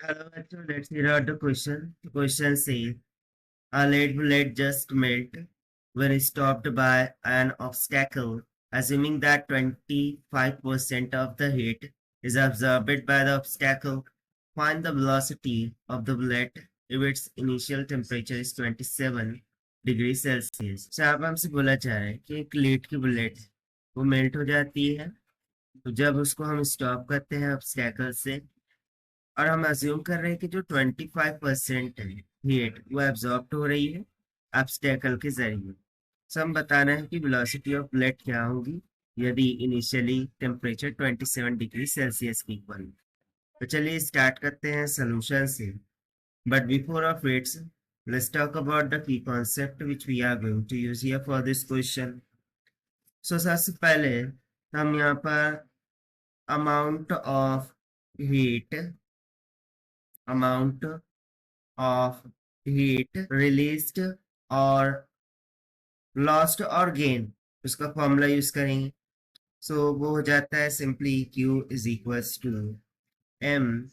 Hello, bachcho, let's hear out the question. The question says, a lead bullet just melt when stopped by an obstacle, assuming that 25% of the heat is absorbed by the obstacle. Find the velocity of the bullet if its initial temperature is 27 degree Celsius. तो आप हमसे बोला जा रहा है कि एक lead की बुलेट वो मेल्ट हो जाती है, तो जब उसको हम स्टॉप करते हैं ऑब्स्टैकल से, और हम अज्यूम कर रहे हैं कि जो 25% है हीट वो एब्जॉर्ब हो रही है ऑब्स्टैकल के जरिए। सो हम बताना है कि वेलोसिटी ऑफ ब्लड क्या होगी यदि इनिशियली टेम्परेचर 27 डिग्री सेल्सियस की इक्वल। तो चलिए स्टार्ट करते हैं सोल्यूशन से। But before of its, let's talk about the key concept which we are going to use here for this question. So सबसे पहले हम यहाँ पर amount of heat amount of heat released और lost और gain उसका formula use करेंगे। So वो हो जाता है simply Q is equals to M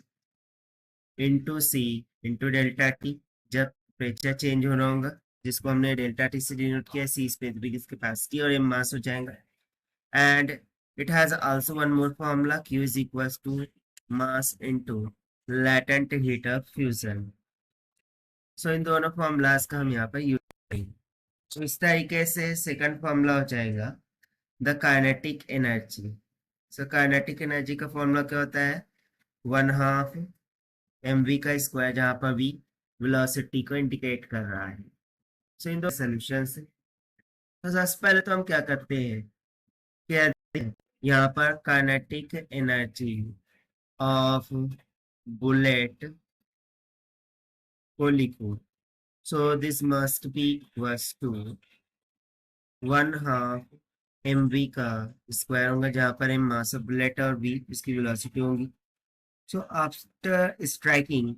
into C into delta T, जब टेम्परेचर चेंज हो रहा होगा, जिसको हमने डेल्टा टी से डिनोट किया, सी स्पेसिफिक कैपेसिटी और M मास हो जाएगा। And it has also one more formula, Q is equals to mass into latent heat of fusion। So इन दोनों फॉर्मूलाज का हम यहाँ पर यूज करेंगे। तो इस तरीके से सेकंड फॉर्मूला हो जाएगा the kinetic energy. So kinetic energy का फॉर्मूला क्या होता है, 1/2 mv का स्क्वायर, जहाँ पर v वेलोसिटी को इंडिकेट कर रहा है। सो इन दो सोल्यूशन से तो सबसे पहले तो हम क्या करते हैं, कहते हैं यहाँ पर काइनेटिक एनर्जी ऑफ बुलेट को लिखो। So this must be equals to 1/2 mv का स्क्वायर होगा, जहां पर m मास ऑफ बुलेट और v इसकी वेलोसिटी होगी। So after striking,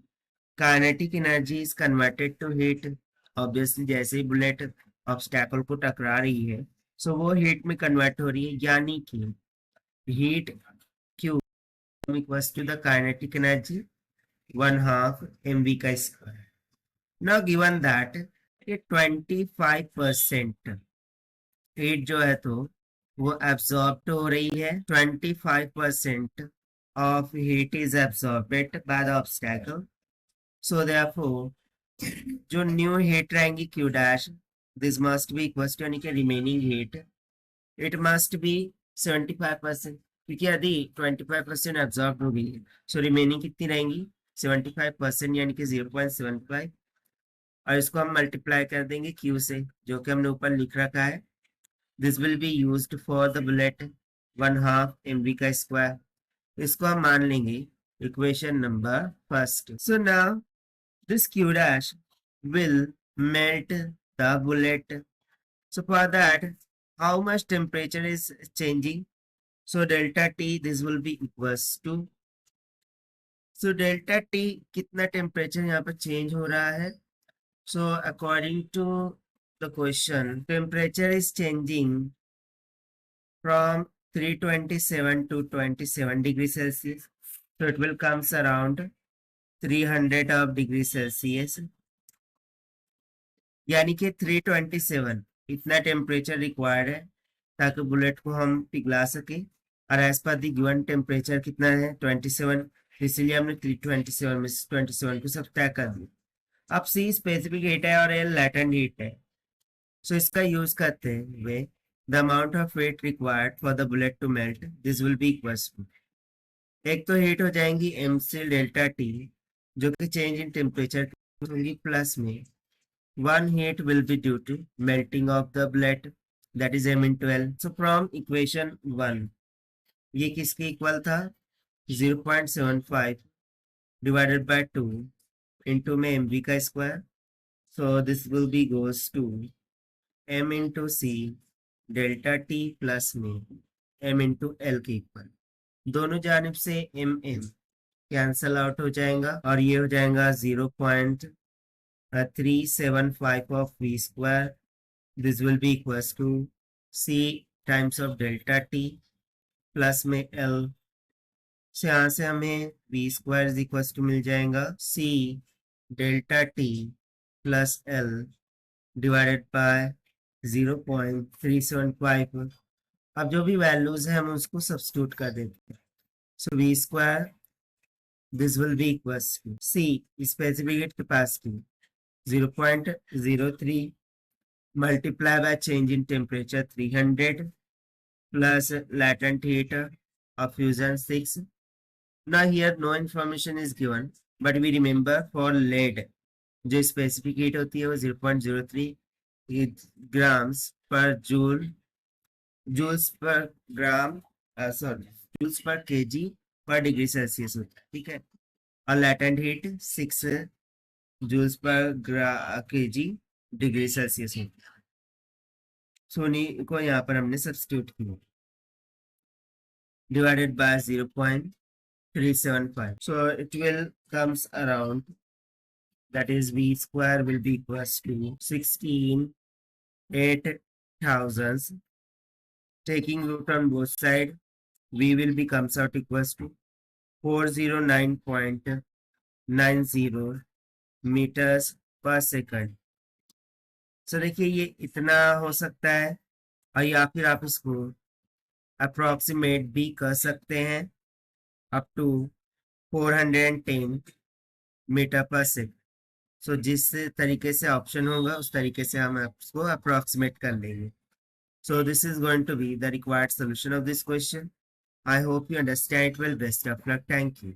kinetic energy is converted to heat. Obviously जैसे ही बुलेट ऑब्स्टैकल को टकरा रही है, सो वो हीट में कन्वर्ट हो रही है, यानी कि heat Q equals to the kinetic energy 1/2 mv का square. Now given that 25% heat जो है तो वो एब्सॉर्ब हो रही है, 25% of heat is absorbed by the obstacle. So therefore जो न्यू हीट रहेंगी Q dash, this must be equal to, यानी कि remaining heat it must be 75%, क्योंकि यदि 25% एब्सॉर्ब हो गई है, सो रिमेनिंग कितनी रहेंगी 75%, यानी कि 0.75। और इसको हम मल्टीप्लाई कर देंगे क्यू से, जो कि हमने ऊपर लिख रखा है। This will be used for the bullet 1/2 mv का स्क्वायर। इसको हम मान लेंगे equation number first. So now this q dash will melt the bullet। So for that, how much temperature is changing? So delta T, this will be equals to, so delta T कितना temperature यहाँ पर change हो रहा है। So according to the question, temperature is changing from 327 to 27 degrees Celsius. So it will comes around 300 of degree Celsius, यानी कि 327 इतना temperature required है ताकि बुलेट को हम पिघला सके। और as per the given temperature कितना है 27, इसलिए हमने 327 में 27 को सब तय कर दिया। अब सी स्पेसिफिक हीट है और एल लैटेंट हीट है। सो इसका यूज करते हुए the amount of heat required for the bullet to melt, this will be equals to, एक तो हीट हो जाएंगी एम सी डेल्टा टी, जो कि चेंज इन टेम्परेचर होंगी, प्लस में one heat will be due to melting of the blade, that is M in 12। So from equation 1, ये किसके इक्वल था 0.75 डिवाइडेड बाय 2 इंटू में एम वी का square. So this will be goes to M into C delta T plus में M into L के equal. दोनों जानिब से एम एम कैंसल आउट हो जाएगा और ये हो जाएगा 0.375 of V square. This will be equals to C times of delta T plus m L. So यहाँ से हमें v square is equal to मिल जाएगा c delta t plus l divided by 0.375। अब जो भी वैल्यूज है हम उसको सब्स्टिट्यूट कर देते हैं। सो v square this will be equals to c specific capacity 0.03 multiply by change in temperature 300 plus latent heat of fusion 6. Now here no information is given, but we remember for lead जो specific heat होती है वो 0.03 grams per joule joules per gram sorry joules per kg per degree Celsius होता है, ठीक है। और latent heat 6 joules per kg degree Celsius होता है। सोनी को यहाँ पर हमने सब्स्टिट्यूट किया divided by 0.375. So it will comes around, that is v square will be equals to 16,800. Taking root on both sides, v will be comes out equals to 409.90 meters per second. So देखिए ये इतना हो सकता है, और या फिर आप इसको अप्रोक्सीमेट भी कर सकते हैं अप टू 410 मीटर पर सेकेंड। सो जिस तरीके से ऑप्शन होगा उस तरीके से हम इसको अप्रोक्सीमेट कर लेंगे। So this is going to be the required solution of this question. I hope you understand it well. Best of luck. Thank you.